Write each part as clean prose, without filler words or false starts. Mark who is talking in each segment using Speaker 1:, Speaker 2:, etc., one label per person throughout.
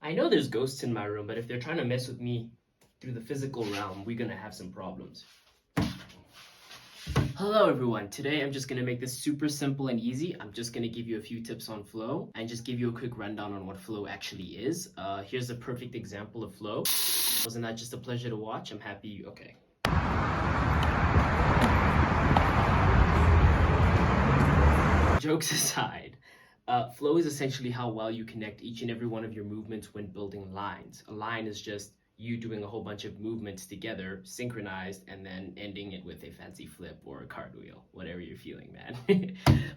Speaker 1: I know there's ghosts in my room, but if they're trying to mess with me through the physical realm, we're gonna have some problems. Hello everyone, today I'm just gonna make this super simple and easy. I'm just gonna give you a few tips on flow and just give you a quick rundown on what flow actually is. Here's a perfect example of flow. Wasn't that just a pleasure to watch? I'm happy, okay. Jokes aside, flow is essentially how well you connect each and every one of your movements when building lines. A line is just you doing a whole bunch of movements together, synchronized, and then ending it with a fancy flip or a cartwheel, whatever you're feeling, man.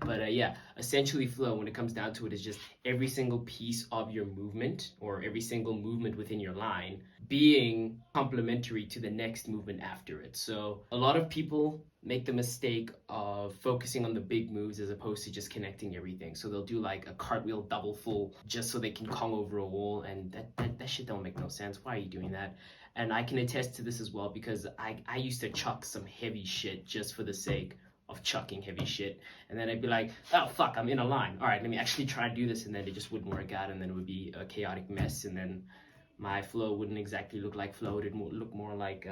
Speaker 1: But yeah, essentially flow, when it comes down to it, is just every single piece of your movement or every single movement within your line being complementary to the next movement after it. So a lot of people make the mistake of focusing on the big moves as opposed to just connecting everything. So they'll do like a cartwheel double full just so they can Kong over a wall, and that shit don't make no sense. Why are you doing that? And I can attest to this as well, because I used to chuck some heavy shit just for the sake of chucking heavy shit, and then I'd be like, oh fuck, I'm in a line, all right, let me actually try to do this, and then it just wouldn't work out, and then it would be a chaotic mess, and then my flow wouldn't exactly look like flow, it'd look more like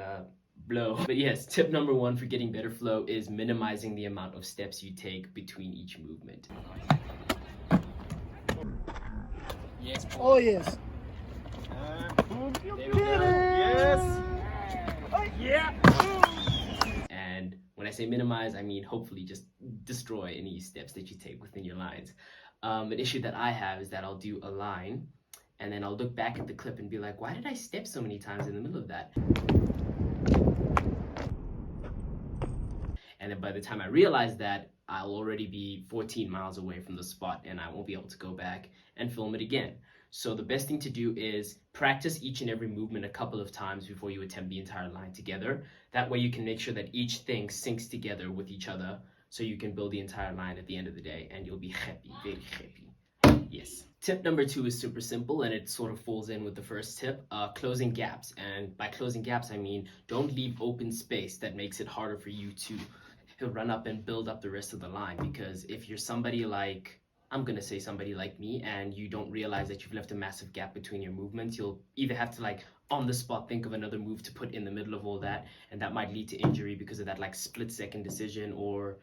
Speaker 1: blow. But yes, tip number one for getting better flow is minimizing the amount of steps you take between each movement. Yes.
Speaker 2: Oh yes.
Speaker 1: Yes. Yeah. And when I say minimize, I mean hopefully just destroy any steps that you take within your lines. An issue that I have is that I'll do a line and then I'll look back at the clip and be like, why did I step so many times in the middle of that? And then by the time I realize that, I'll already be 14 miles away from the spot and I won't be able to go back and film it again. So the best thing to do is practice each and every movement a couple of times before you attempt the entire line together. That way you can make sure that each thing syncs together with each other so you can build the entire line at the end of the day and you'll be happy, very happy. Yes. Tip number two is super simple and it sort of falls in with the first tip, closing gaps. And by closing gaps, I mean don't leave open space that makes it harder for you to run up and build up the rest of the line. Because if you're somebody like, I'm gonna say somebody like me, and you don't realize that you've left a massive gap between your movements, you'll either have to like on the spot think of another move to put in the middle of all that, and that might lead to injury because of that like split-second decision, or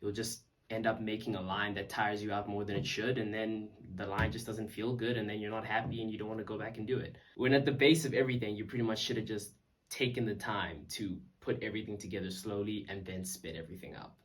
Speaker 1: you'll just end up making a line that tires you out more than it should, and then the line just doesn't feel good, and then you're not happy and you don't want to go back and do it. When at the base of everything, you pretty much should have just taken the time to put everything together slowly and then spit everything up.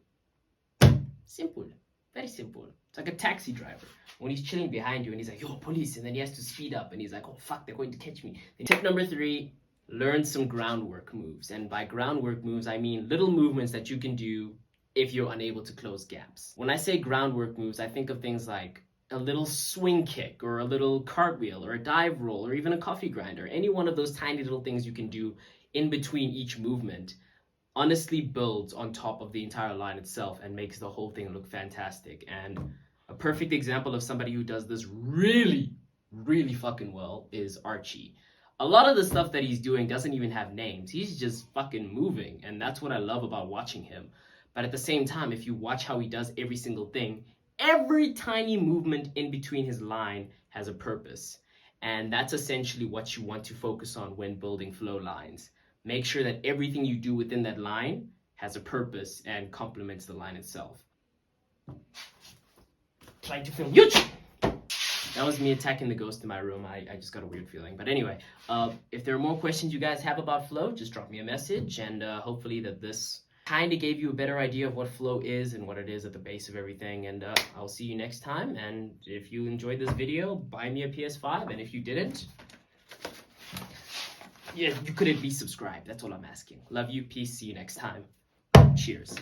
Speaker 1: Simple. Very simple. It's like a taxi driver. When he's chilling behind you and he's like, yo, police, and then he has to speed up and he's like, oh fuck, they're going to catch me. Then tip number three, learn some groundwork moves. And by groundwork moves, I mean little movements that you can do if you're unable to close gaps. When I say groundwork moves, I think of things like a little swing kick or a little cartwheel or a dive roll or even a coffee grinder. Any one of those tiny little things you can do in between each movement honestly builds on top of the entire line itself and makes the whole thing look fantastic. And a perfect example of somebody who does this really, really fucking well is Archie. A lot of the stuff that he's doing doesn't even have names. He's just fucking moving, and that's what I love about watching him. But at the same time, if you watch how he does every single thing, every tiny movement in between his line has a purpose. And that's essentially what you want to focus on when building flow lines. Make sure that everything you do within that line has a purpose and complements the line itself. Try to film YouTube. That was me attacking the ghost in my room. I just got a weird feeling. But anyway, if there are more questions you guys have about flow, just drop me a message, and hopefully that this kind of gave you a better idea of what flow is and what it is at the base of everything. And I'll see you next time. And if you enjoyed this video, buy me a PS5. And if you didn't, yeah, you could at least subscribe. That's all I'm asking. Love you. Peace. See you next time. Cheers.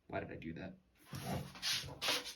Speaker 1: Why did I do that?